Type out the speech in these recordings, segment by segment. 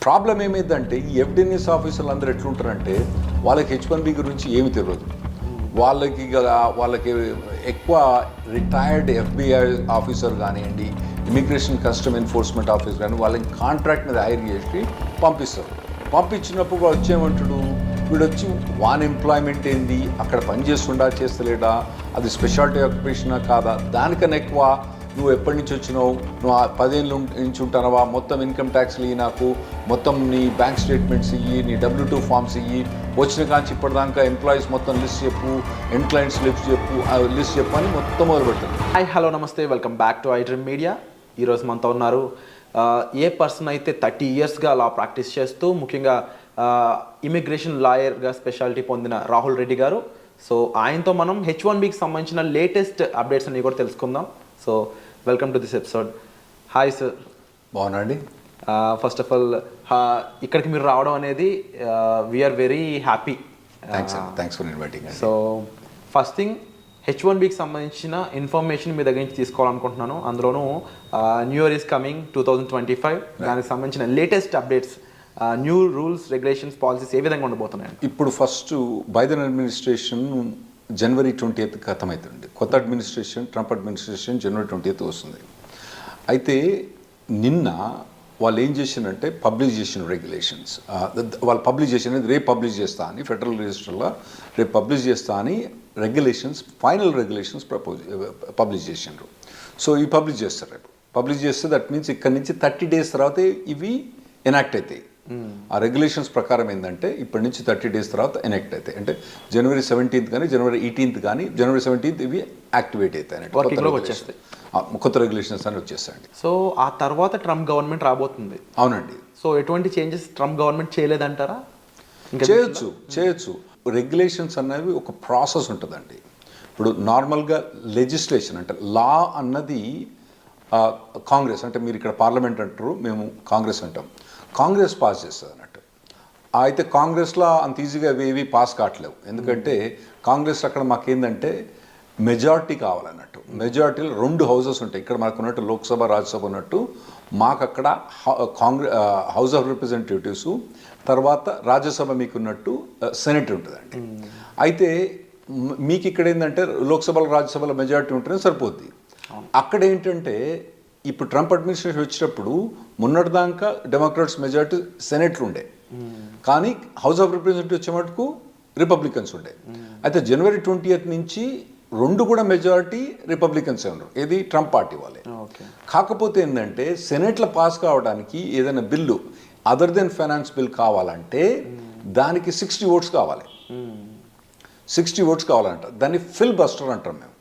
Problem ఏమైందంటే ఈ ఎఫ్డిఎన్ఎస్ ఆఫీసర్లు అందరూ ఎట్లుంటారంటే వాళ్ళకి H1B గురించి ఏమి తెలియదు. వాళ్ళకి ఎక్కువ రిటైర్డ్ FBI ఆఫీసర్ కానివ్వండి, ఇమిగ్రేషన్ కస్టమ్ ఎన్ఫోర్స్మెంట్ ఆఫీసర్ కానీ వాళ్ళని కాంట్రాక్ట్ మీద హైర్ చేసి పంపిస్తారు. పంపించినప్పుడు వాడు వచ్చేమంటాడు, వీడు వచ్చి వాన్ ఎంప్లాయ్మెంట్ ఏంది, అక్కడ పని చేస్తుండా చేస్తలేడా, అది స్పెషాలిటీ ఆక్యుపేషనా కాదా, దానికన్నా ఎక్కువ నువ్వు ఎప్పటి నుంచి వచ్చినావు, నువ్వు 10 ఏళ్ళ నుంచి ఉంటానవా, మొత్తం ఇన్కమ్ ట్యాక్స్లు ఇయ్యి, నాకు మొత్తం నీ బ్యాంక్ స్టేట్మెంట్స్ ఇయ్యి, నీ W2 ఫామ్స్ ఇయ్యి, వచ్చిన కాంచి ఇప్పటిదాకా ఎంప్లాయీస్ మొత్తం లిస్ట్ చెప్పు, ఎండ్ క్లయింట్స్ లిస్ట్ చెప్పు అని మొత్తం మొదలుపెట్టారు. హాయ్ హలో నమస్తే, welcome back to iDream media. ఈరోజు మనతో ఉన్నారు ఏ పర్సన్ అయితే 30 ఇయర్స్గా లా ప్రాక్టీస్ చేస్తూ ముఖ్యంగా ఇమిగ్రేషన్ లాయర్గా స్పెషాలిటీ పొందిన రాహుల్ రెడ్డి గారు. సో ఆయనతో మనం H1Bకి సంబంధించిన లేటెస్ట్ అప్డేట్స్ అన్ని కూడా తెలుసుకుందాం. So welcome to this episode. Hi sir. బాగున్నాండి. ఫస్ట్ ఆఫ్ ఆల్ ఇక్కడికి మీరు రావడం అనేది we're very happy. Thanks for inviting. So first thing, H1Bకి సంబంధించిన ఇన్ఫర్మేషన్ మీ దగ్గర నుంచి తీసుకోవాలనుకుంటున్నాను. అందులోనూ న్యూ ఇయర్ ఈస్ కమింగ్ 2025, దానికి సంబంధించిన latest updates, new rules, regulations, policies ఏ విధంగా ఉండబోతున్నాయి? ఇప్పుడు ఫస్ట్ బైడెన్ అడ్మినిస్ట్రేషన్ జనవరి 20th ఖతమవుతుంది. కొత్త అడ్మినిస్ట్రేషన్, ట్రంప్ అడ్మినిస్ట్రేషన్ జనవరి 20th వస్తుంది. అయితే నిన్న వాళ్ళు ఏం చేసినంటే పబ్లిష్ చేసిన రెగ్యులేషన్స్, వాళ్ళు పబ్లిష్ చేసిన రేపు పబ్లిష్ చేస్తా అని ఫెడరల్ రిజిస్టర్లో రేపు పబ్లిష్ చేస్తా అని రెగ్యులేషన్స్, ఫైనల్ రెగ్యులేషన్స్ పబ్లిష్ చేసినారు. సో ఇవి పబ్లిష్ చేస్తారు. రేపు పబ్లిష్ చేస్తే దట్ మీన్స్ ఇక్కడ నుంచి 30 days తర్వాత ఇవి ఎనాక్ట్ అవుతాయి. ఆ రెగ్యులేషన్స్ ప్రకారం ఏంటంటే ఇప్పటి నుంచి 30 days తర్వాత ఎనాక్ట్ అవుతాయి. అంటే జనవరి 17th కానీ జనవరి 18th కానీ జనవరి 17th ఇవి యాక్టివేట్ అవుతాయి. కొత్త రెగ్యులేషన్స్ అని వచ్చేస్తాయండి. సో ఆ తర్వాత ట్రంప్ గవర్నమెంట్ రాబోతుంది. అవునండి. సో ఎటువంటి చేంజెస్ ట్రంప్ గవర్నమెంట్ చేయలేదంటారా? చేయొచ్చు. రెగ్యులేషన్స్ అనేవి ఒక ప్రాసెస్ ఉంటుందండి. ఇప్పుడు నార్మల్గా లెజిస్లేషన్ అంటే లా అన్నది కాంగ్రెస్, అంటే మీరు ఇక్కడ పార్లమెంట్ అంటారు, మేము కాంగ్రెస్ అంటాం. కాంగ్రెస్ పాస్ చేస్తుంది అన్నట్టు. అయితే కాంగ్రెస్లో అంత ఈజీగా ఏవి పాస్ కావట్లేవు. ఎందుకంటే కాంగ్రెస్ అక్కడ మాకేందంటే మెజారిటీ కావాలన్నట్టు. మెజారిటీలో 2 houses ఉంటాయి. ఇక్కడ మనకు ఉన్నట్టు లోక్సభ, రాజ్యసభ ఉన్నట్టు మాకు అక్కడ హౌస్ ఆఫ్ రిప్రజెంటేటివ్స్, తర్వాత రాజ్యసభ మీకు ఉన్నట్టు సెనెట్ ఉంటుందండి. అయితే మీకు ఇక్కడ ఏంటంటే లోక్సభలో, రాజ్యసభలో మెజారిటీ ఉంటేనే సరిపోద్ది. అక్కడ ఏంటంటే ఇప్పుడు ట్రంప్ అడ్మినిస్ట్రేషన్ వచ్చినప్పుడు మొన్నటిదాకా డెమోక్రాట్స్ మెజారిటీ సెనెట్లు ఉండే, కానీ హౌస్ ఆఫ్ రిప్రజెంటేటివ్ వచ్చే మటుకు రిపబ్లికన్స్ ఉండే. అయితే జనవరి 20th నుంచి 2 కూడా మెజారిటీ రిపబ్లికన్సే ఉన్నారు. ఏది ట్రంప్ పార్టీ వాళ్ళే. కాకపోతే ఏంటంటే సెనెట్లో పాస్ కావడానికి ఏదైనా bill other than finance bill కావాలంటే దానికి 60 votes కావాలి. 60 votes కావాలంట. దాన్ని ఫిల్ బస్టర్ అంటాం మేము.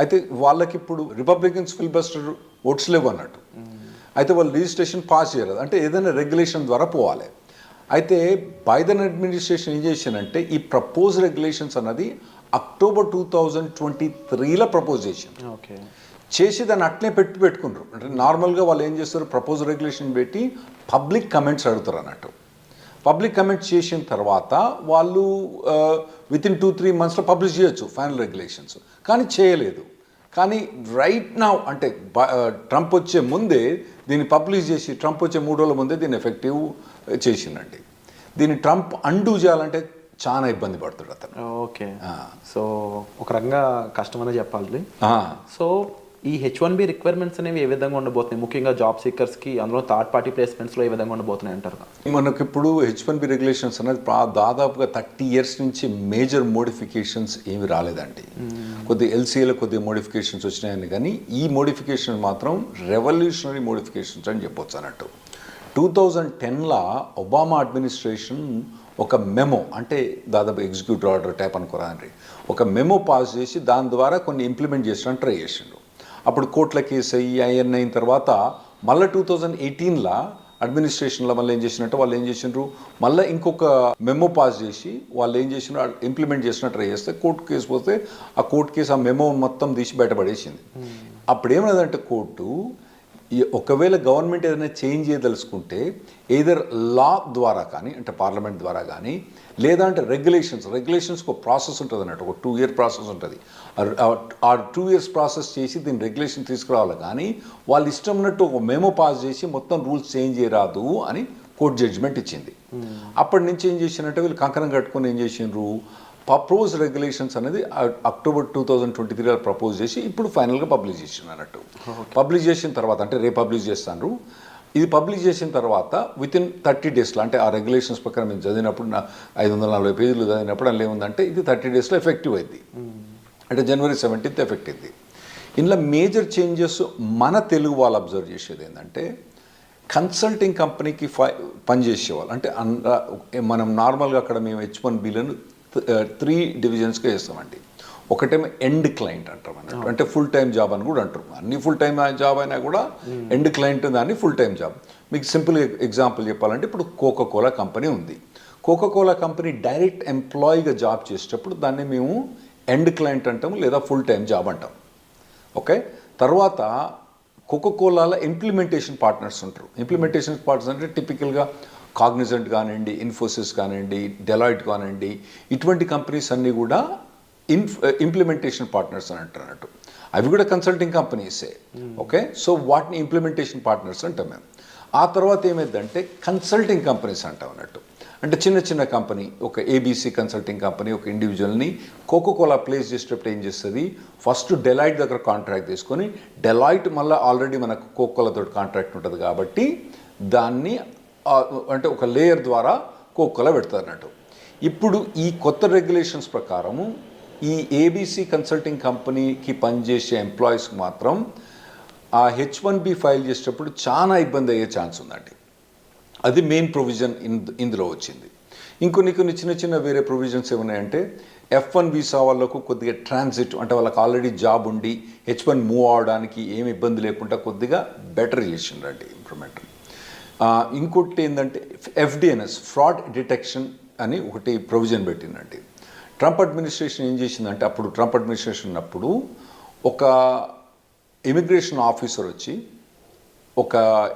అయితే వాళ్ళకి ఇప్పుడు రిపబ్లికన్స్ ఫిల్ బస్టర్ ఓట్స్ లేవు అన్నట్టు. అయితే వాళ్ళు రిజిస్ట్రేషన్ పాస్ చేయరు. అంటే ఏదైనా రెగ్యులేషన్ ద్వారా పోవాలి. అయితే బైడెన్ అడ్మినిస్ట్రేషన్ ఏం చేసిందంటే ఈ ప్రపోజ్ రెగ్యులేషన్స్ అన్నది అక్టోబర్ 2023లో ప్రపోజ్ చేసి దాన్ని అట్లే పెట్టుకున్నారు. అంటే నార్మల్గా వాళ్ళు ఏం చేస్తారు, ప్రపోజ్ రెగ్యులేషన్ పెట్టి పబ్లిక్ కమెంట్స్ అడుగుతారు అన్నట్టు. పబ్లిక్ కమెంట్స్ చేసిన తర్వాత వాళ్ళు వితిన్ 2-3 monthsలో పబ్లిష్ చేయొచ్చు ఫైనల్ రెగ్యులేషన్స్. కానీ చేయలేదు. కానీ రైట్ నౌ అంటే ట్రంప్ వచ్చే ముందే దీన్ని పబ్లిష్ చేసి ట్రంప్ వచ్చే 3 రోజుల ముందే దీన్ని ఎఫెక్టివ్ చేసిందండి. దీన్ని ట్రంప్ అండూ చేయాలంటే చాలా ఇబ్బంది పడుతుంది అతను. ఓకే. సో ఒక రకంగా కష్టమనే చెప్పాలి. సో ఈ H1B రిక్వైర్మెంట్స్ అనేవి ఏ విధంగా ఉండబోతున్నాయి, ముఖ్యంగా జాబ్ సీకర్స్కి, అందులో థర్డ్ పార్టీ ప్లేస్మెంట్స్లో ఏ విధంగా ఉండబోతున్నాయి అంటారు? మనకు ఇప్పుడు H1B రెగ్యులేషన్స్ అనేది దాదాపుగా 30 years నుంచి మేజర్ మోడిఫికేషన్స్ ఏమి రాలేదండి. కొద్ది LCAలో కొద్ది మోడిఫికేషన్స్ వచ్చినాయని, కానీ ఈ మోడిఫికేషన్ మాత్రం రెవల్యూషనరీ మోడిఫికేషన్స్ అని చెప్పొచ్చు అన్నట్టు. 2010లో ఒబామా అడ్మినిస్ట్రేషన్ ఒక మెమో, అంటే దాదాపు ఎగ్జిక్యూటివ్ ఆర్డర్ టైప్ అనుకోరాండి, ఒక మెమో పాస్ చేసి దాని ద్వారా కొన్ని ఇంప్లిమెంట్ చేసడానికి ట్రై చేసిండ్రు. అప్పుడు కోర్టుల కేసు అయ్యి అవన్నీ అయిన తర్వాత మళ్ళీ 2018లో అడ్మినిస్ట్రేషన్లో మళ్ళీ ఏం చేసినట్టు వాళ్ళు ఏం చేసిండ్రు, మళ్ళీ ఇంకొక మెమో పాస్ చేసి వాళ్ళు ఏం చేసినారు, ఇంప్లిమెంట్ చేసినట్టు ట్రై చేస్తే కోర్టు కేసు పోతే ఆ కోర్టు కేసు ఆ మెమో మొత్తం తీసి బయటపడేసింది. అప్పుడు ఏమన్నదంటే కోర్టు, ఒకవేళ గవర్నమెంట్ ఏదైనా చేంజ్ చేయదలుచుకుంటే ఎయిదర్ లా ద్వారా కానీ, అంటే పార్లమెంట్ ద్వారా కానీ, లేదంటే రెగ్యులేషన్స్కి ఒక ప్రాసెస్ ఉంటుంది అన్నట్టు, ఒక 2 year ప్రాసెస్ ఉంటుంది. ఆ 2 years ప్రాసెస్ చేసి దీన్ని రెగ్యులేషన్ తీసుకురావాలి. కానీ వాళ్ళు ఇష్టం ఉన్నట్టు ఒక మెమో పాస్ చేసి మొత్తం రూల్స్ చేంజ్ చేయరాదు అని కోర్టు జడ్జిమెంట్ ఇచ్చింది. అప్పటి నుంచి ఏం చేసినట్టే వీళ్ళు కంకణం కట్టుకొని ఏం చేసిండ్రు, ప్రపోజ్ రెగ్యులేషన్స్ అనేది అక్టోబర్ 2023 ప్రపోజ్ చేసి ఇప్పుడు ఫైనల్గా పబ్లిష్ చేసింది అన్నట్టు. పబ్లిష్ చేసిన తర్వాత అంటే రేపు పబ్లిష్ చేస్తాను. ఇది పబ్లిష్ చేసిన తర్వాత వితిన్ 30 డేస్లో అంటే ఆ రెగ్యులేషన్స్ ప్రకారం మేము చదివినప్పుడు 540 పేజీలు చదివినప్పుడు అందులో ఏముందంటే ఇది 30 డేస్లో ఎఫెక్టివ్ అయింది. అంటే January 17th ఎఫెక్ట్ అయింది. ఇందులో మేజర్ చేంజెస్ మన తెలుగు వాళ్ళు అబ్జర్వ్ చేసేది ఏంటంటే కన్సల్టింగ్ కంపెనీకి పనిచేసేవాళ్ళు అంటే మనం నార్మల్గా అక్కడ మేము H1Bలను 3 డివిజన్స్గా చేస్తామండి. ఒకటేమో ఎండ్ క్లయింట్ అంటాం అన్నట్టు, అంటే ఫుల్ టైం జాబ్ అని కూడా అంటారు. అన్ని ఫుల్ టైం జాబ్ అయినా కూడా ఎండ్ క్లయింట్ దాన్ని ఫుల్ టైం జాబ్. మీకు సింపుల్ ఎగ్జాంపుల్ చెప్పాలంటే ఇప్పుడు కోకోకోలా కంపెనీ ఉంది. కోకోకోలా కంపెనీ డైరెక్ట్ ఎంప్లాయీగా జాబ్ చేసేటప్పుడు దాన్ని మేము ఎండ్ క్లయింట్ అంటాము లేదా ఫుల్ టైం జాబ్ అంటాం. ఓకే, తర్వాత కోకోకోలాలో ఇంప్లిమెంటేషన్ పార్ట్నర్స్ ఉంటారు. ఇంప్లిమెంటేషన్ పార్ట్నర్స్ అంటే టిపికల్గా కాగ్నిజెంట్ కానివ్వండి, ఇన్ఫోసిస్ కానివ్వండి, డెలాయిట్ కానివ్వండి, ఇటువంటి కంపెనీస్ అన్నీ కూడా ఇంప్లిమెంటేషన్ పార్ట్నర్స్ అని అంటారు అన్నట్టు. అవి కూడా కన్సల్టింగ్ కంపెనీసే. ఓకే, సో వాటిని ఇంప్లిమెంటేషన్ పార్ట్నర్స్ అంటాం మేము. ఆ తర్వాత ఏమైందంటే కన్సల్టింగ్ కంపెనీస్ అంటాం అన్నట్టు. అంటే చిన్న చిన్న కంపెనీ, ఒక ఏబీసీ కన్సల్టింగ్ కంపెనీ ఒక ఇండివిజువల్ని కోకోకోలా ప్లేస్ చేసేటప్పుడు ఏం చేస్తుంది, ఫస్ట్ డెలాయిట్ దగ్గర కాంట్రాక్ట్ తీసుకొని, డెలాయిట్ మళ్ళీ ఆల్రెడీ మనకు కోకోకోలాతో కాంట్రాక్ట్ ఉంటుంది కాబట్టి దాన్ని అంటే ఒక లేయర్ ద్వారా కోకోకోలా పెడతారు అన్నట్టు. ఇప్పుడు ఈ కొత్త రెగ్యులేషన్స్ ప్రకారము ఈ ఏబీసీ కన్సల్టింగ్ కంపెనీకి పనిచేసే ఎంప్లాయీస్కి మాత్రం ఆ H1B ఫైల్ చేసేటప్పుడు చాలా ఇబ్బంది అయ్యే ఛాన్స్ ఉందండి. అది మెయిన్ ప్రొవిజన్ ఇందులో వచ్చింది. కొన్ని చిన్న చిన్న వేరే ప్రొవిజన్స్ ఏమున్నాయంటే F1 వీసా వాళ్ళకు కొద్దిగా ట్రాన్సిట్ అంటే వాళ్ళకి ఆల్రెడీ జాబ్ ఉండి H1 మూవ్ అవడానికి ఏమి ఇబ్బంది లేకుండా కొద్దిగా బెటర్ చేసిండ్రండి ఇంప్రూవ్మెంట్. ఇంకోటి ఏంటంటే FDNS ఫ్రాడ్ డిటెక్షన్ అని ఒకటి ప్రొవిజన్ పెట్టిందండి. ట్రంప్ అడ్మినిస్ట్రేషన్ ఏం చేసిందంటే అప్పుడు ట్రంప్ అడ్మినిస్ట్రేషన్ ఉన్నప్పుడు ఒక ఇమిగ్రేషన్ ఆఫీసర్ వచ్చి ఒక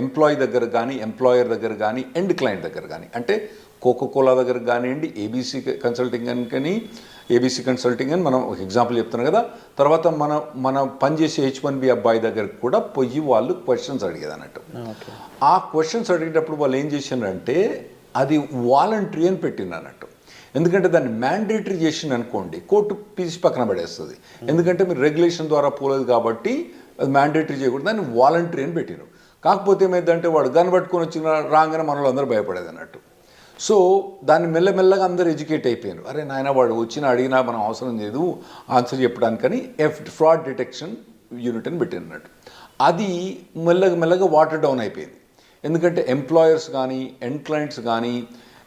ఎంప్లాయీ దగ్గర కానీ ఎంప్లాయర్ దగ్గర కానీ ఎండ్ క్లయింట్ దగ్గర కానీ అంటే కోకోకోలా దగ్గర కానివ్వండి, ఏబీసీ కన్సల్టింగ్ అని మనం ఒక ఎగ్జాంపుల్ చెప్తున్నాం కదా. తర్వాత మన పనిచేసే H1B అబ్బాయి దగ్గరకు కూడా పోయి వాళ్ళు క్వశ్చన్స్ అడిగేది అన్నట్టు. ఆ క్వశ్చన్స్ అడిగేటప్పుడు వాళ్ళు ఏం చేసినారంటే అది వాలంటరీ అని పెట్టింది అన్నట్టు. ఎందుకంటే దాన్ని మ్యాండేటరీ చేసింది అనుకోండి కోర్టు పీసి పక్కన పడేస్తుంది. ఎందుకంటే మీరు రెగ్యులేషన్ ద్వారా పోలేదు కాబట్టి అది మ్యాండేటరీ చేయకూడదు, దాన్ని వాలంటరీ అని పెట్టినారు. కాకపోతే ఏమైందంటే వాడు గన్ పట్టుకొని వచ్చిన రాగానే మనలో అందరూ భయపడేది అన్నట్టు. సో దాన్ని మెల్లమెల్లగా అందరూ ఎడ్యుకేట్ అయిపోయారు. అరే నాయన వాడు వచ్చినా అడిగినా మనం అవసరం లేదు ఆన్సర్ చెప్పడానికని ఫ్రాడ్ డిటెక్షన్ యూనిట్ అని పెట్టినట్టు. అది మెల్లగా వాటర్ డౌన్ అయిపోయింది. ఎందుకంటే ఎంప్లాయర్స్ కానీ ఎండ్ క్లయింట్స్ కానీ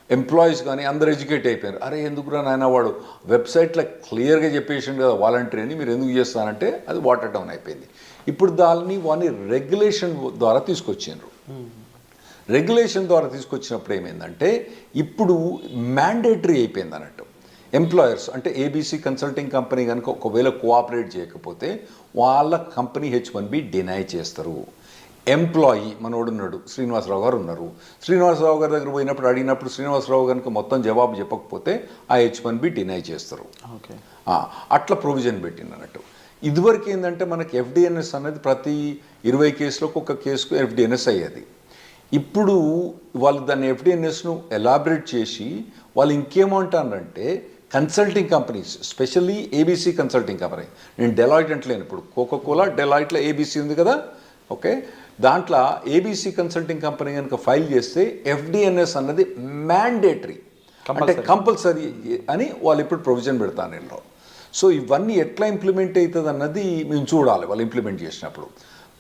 ఎంప్లాయీస్ కానీ అందరు ఎడ్యుకేట్ అయిపోయారు. అరే ఎందుకురా నాయన వాడు వెబ్సైట్లో క్లియర్గా చెప్పేసిండు కదా వాలంటరీ అని, మీరు ఎందుకు చేస్తానంటే అది వాటర్ డౌన్ అయిపోయింది. ఇప్పుడు వాడిని రెగ్యులేషన్ ద్వారా తీసుకొచ్చిండ్రు. రెగ్యులేషన్ ద్వారా తీసుకొచ్చినప్పుడు ఏమైందంటే ఇప్పుడు మ్యాండేటరీ అయిపోయింది అన్నట్టు. ఎంప్లాయర్స్ అంటే ఏబీసీ కన్సల్టింగ్ కంపెనీ కనుక ఒకవేళ కోఆపరేట్ చేయకపోతే వాళ్ళ కంపెనీ H1B డినై చేస్తారు. ఎంప్లాయీ మనోడు ఉన్నాడు, శ్రీనివాసరావు గారు ఉన్నారు. శ్రీనివాసరావు గారి దగ్గర పోయినప్పుడు అడిగినప్పుడు శ్రీనివాసరావు కనుక మొత్తం జవాబు చెప్పకపోతే ఆ H1B డినై చేస్తారు. ఓకే, అట్లా ప్రొవిజన్ పెట్టింది అన్నట్టు. ఇదివరకు ఏంటంటే మనకి FDNS అనేది ప్రతి 20 కేసులకు ఒక కేసుకు FDNS అయ్యేది. ఇప్పుడు వాళ్ళు దాన్ని FDNSను ఎలాబరేట్ చేసి వాళ్ళు ఇంకేమంటారంటే consulting companies, specially ABC consulting company, నేను డెలాయిట్ అంటలేను, ఇప్పుడు కోకోకోలా డెలాయిట్లో ఏబీసీ ఉంది కదా. ఓకే, దాంట్లో ఏబీసీ కన్సల్టింగ్ కంపెనీ కనుక ఫైల్ చేస్తే FDNS అన్నది మ్యాండేటరీ అంటే కంపల్సరీ అని వాళ్ళు ఇప్పుడు ప్రొవిజన్ పెడతాను నేను. సో ఇవన్నీ ఎట్లా ఇంప్లిమెంట్ అవుతుంది అన్నది మేము చూడాలి వాళ్ళు ఇంప్లిమెంట్ చేసినప్పుడు.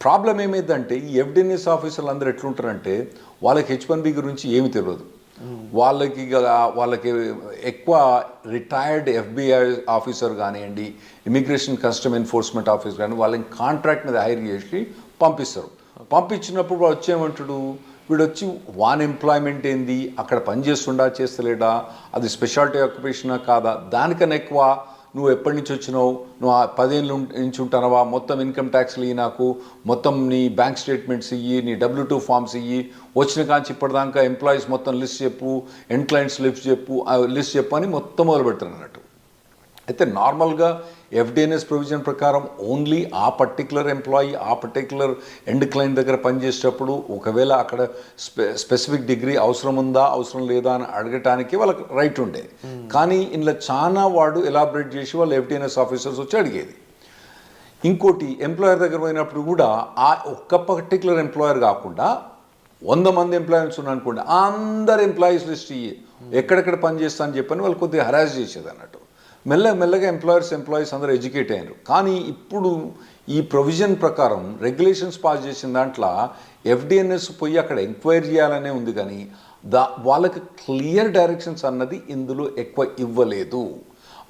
ప్రాబ్లం ఏమైందంటే ఈ FDNS ఆఫీసర్లు అందరూ ఎట్లుంటారంటే వాళ్ళకి H1B గురించి ఏమి తెలియదు. వాళ్ళకి ఎక్కువ రిటైర్డ్ FBI ఆఫీసర్ కానివ్వండి, ఇమిగ్రేషన్ కస్టమ్ ఎన్ఫోర్స్మెంట్ ఆఫీసర్ కానీ వాళ్ళని కాంట్రాక్ట్ మీద హైర్ చేసి పంపిస్తారు. పంపించినప్పుడు వాడు వచ్చేయమంటాడు, వీడు వచ్చి వాన్ ఎంప్లాయ్మెంట్ ఏంది, అక్కడ పని చేస్తుండా చేస్తలేడా, అది స్పెషాలిటీ ఆక్యుపేషనా కాదా, దానికన్నా ఎక్కువ నువ్వు ఎప్పటి నుంచి వచ్చినావు, నువ్వు 10 ఏళ్ళ నుంచి ఉంటానవా, మొత్తం ఇన్కమ్ ట్యాక్స్లు ఇయ్యి, నాకు మొత్తం నీ బ్యాంక్ స్టేట్మెంట్స్ ఇయ్యి, నీ W2 ఫామ్స్ ఇయ్యి, వచ్చిన కాంచి ఇప్పటిదాకా ఎంప్లాయీస్ మొత్తం లిస్ట్ చెప్పు, ఎండ్ క్లయింట్స్ లిస్ట్ చెప్పు అని మొత్తం మొదలు పెడతాను అన్నట్టు. అయితే నార్మల్గా ఎఫ్డిఎన్ఎస్ ప్రొవిజన్ ప్రకారం ఓన్లీ ఆ పర్టికులర్ ఎంప్లాయీ ఆ పర్టికులర్ ఎండ్ క్లయింట్ దగ్గర పనిచేసేటప్పుడు ఒకవేళ అక్కడ స్పెసిఫిక్ డిగ్రీ అవసరం ఉందా అవసరం లేదా అని అడగటానికి వాళ్ళకి రైట్ ఉండే. కానీ ఇందులో చాలా వాడు ఎలాబరేట్ చేసి వాళ్ళు ఎఫ్డిఎన్ఎస్ ఆఫీసర్స్ వచ్చి అడిగేది. ఇంకోటి ఎంప్లాయర్ దగ్గర పోయినప్పుడు కూడా ఆ ఒక్క పర్టికులర్ ఎంప్లాయర్ కాకుండా 100 మంది ఎంప్లాయీస్ ఉన్నారనుకోండి, అందరు ఎంప్లాయీస్ లిస్ట్ ఇయ్యి ఎక్కడెక్కడ పని చేస్తా అని చెప్పని వాళ్ళు కొద్దిగా హరాస్ చేసేది అన్నట్టు. మెల్లగా ఎంప్లాయీస్ అందరూ ఎడ్యుకేట్ అయ్యారు. కానీ ఇప్పుడు ఈ ప్రొవిజన్ ప్రకారం రెగ్యులేషన్స్ పాస్ చేసిన దాంట్లో ఎఫ్డిఎన్ఎస్ పోయి అక్కడ ఎంక్వైరీ చేయాలనే ఉంది, కానీ వాళ్ళకి క్లియర్ డైరెక్షన్స్ అన్నది ఇందులో ఎక్కువ ఇవ్వలేదు.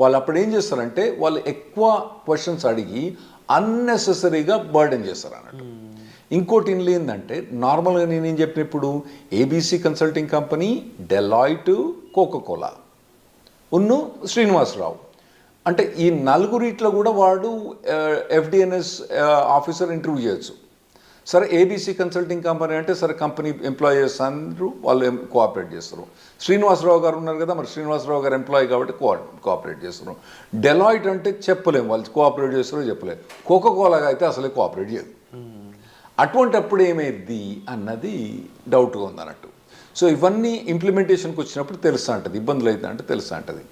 వాళ్ళు అప్పుడు ఏం చేస్తారంటే వాళ్ళు ఎక్కువ క్వశ్చన్స్ అడిగి అన్నెసెసరీగా బర్డెన్ చేస్తారు అన్నట్టు. ఇంకోటి ఇందులో ఏంటంటే నార్మల్గా నేనేం చెప్పినప్పుడు ABC consulting company, Deloitte, Coca Cola ఉన్ను శ్రీనివాసరావు అంటే ఈ నలుగురిట్లో కూడా వాడు ఎఫ్డిఎన్ఎస్ ఆఫీసర్ ఇంటర్వ్యూ చేయొచ్చు. సరే ఏబీసీ కన్సల్టింగ్ కంపెనీ అంటే సరే కంపెనీ ఎంప్లాయీస్ అందరూ వాళ్ళు కోఆపరేట్ చేస్తారు. శ్రీనివాసరావు గారు ఉన్నారు కదా, మరి శ్రీనివాసరావు గారు ఎంప్లాయీ కాబట్టి కోఆపరేట్ చేస్తారు. డెలాయిట్ అంటే చెప్పలేము వాళ్ళు కోఆపరేట్ చేస్తారో చెప్పలేము. కోకోకోలాగా అయితే అసలే కోఆపరేట్ చేయదు. అటువంటప్పుడు ఏమైంది అన్నది డౌట్గా ఉందన్నట్టు. సో ఇవన్నీ ఇంప్లిమెంటేషన్కి వచ్చినప్పుడు తెలుస్తూ ఉంటుంది, ఇబ్బందులు అయితే అంటే తెలుస్తూ ఉంటుంది.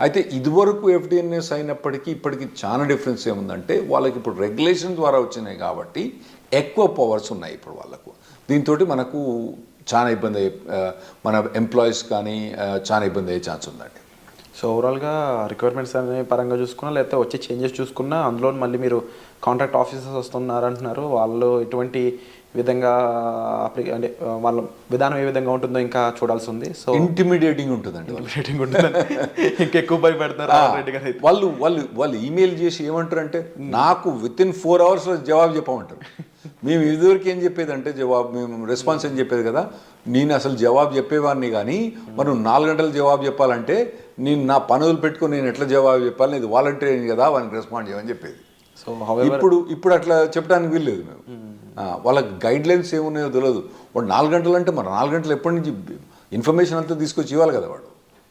అయితే ఇదివరకు ఎఫ్డిఎన్ఎస్ అయినప్పటికీ ఇప్పటికీ చాలా డిఫరెన్స్ ఏముందంటే వాళ్ళకి ఇప్పుడు రెగ్యులేషన్ ద్వారా వచ్చినాయి కాబట్టి ఎక్కువ పవర్స్ ఉన్నాయి ఇప్పుడు వాళ్ళకు. దీంతో మనకు చాలా ఇబ్బంది మన ఎంప్లాయీస్ కానీ చాలా ఇబ్బంది అయ్యే ఛాన్స్ ఉందండి. సో ఓవరాల్గా రిక్వైర్మెంట్స్ అనే పరంగా చూసుకున్నా లేకపోతే వచ్చే చేంజెస్ చూసుకున్నా అందులో మళ్ళీ మీరు కాంట్రాక్ట్ ఆఫీసర్స్ వస్తున్నారంటున్నారు, వాళ్ళు ఎటువంటి విధంగా అంటే వాళ్ళ విధానం ఏ విధంగా ఉంటుందో ఇంకా చూడాల్సి ఉంది. సో ఇంటిమిడియేటింగ్ ఉంటుందండి, ఇంకెక్కువ భయపెడతారు. వాళ్ళు ఈమెయిల్ చేసి ఏమంటారంటే నాకు విత్ ఇన్ 4 hours జవాబు చెప్పమంటారు. మేము ఇదివరకు ఏం చెప్పేదంటే మేము రెస్పాన్స్ ఏం చెప్పేది కదా, నేను అసలు జవాబు చెప్పేవాడిని కానీ మనం 4 గంటలు జవాబు చెప్పాలంటే నేను నా పనులు పెట్టుకొని నేను ఎట్లా జవాబు చెప్పాలి, ఇది వాలంటీర్ కదా వానికి రెస్పాండ్ చేయమని చెప్పేది. సో ఇప్పుడు అట్లా చెప్పడానికి వీల్లేదు. మేము వాళ్ళ గైడ్ లైన్స్ ఏమున్నాయో తెలియదు. వాడు 4 గంటలు అంటే మరి 4 గంటలు ఎప్పటి నుంచి ఇన్ఫర్మేషన్ అంతా తీసుకొచ్చి ఇవ్వాలి కదా వాడు.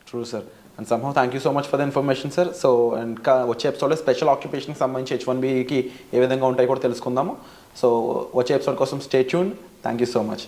True sir. And somehow thank you so much for the information sir. So and వచ్చే ఎపిసోడ్లో స్పెషల్ ఆక్యుపేషన్కి సంబంధించి H1Bకి ఏ విధంగా ఉంటాయో కూడా తెలుసుకుందాము. సో వచ్చే ఎపిసోడ్ కోసం stay tune. Thank you so much.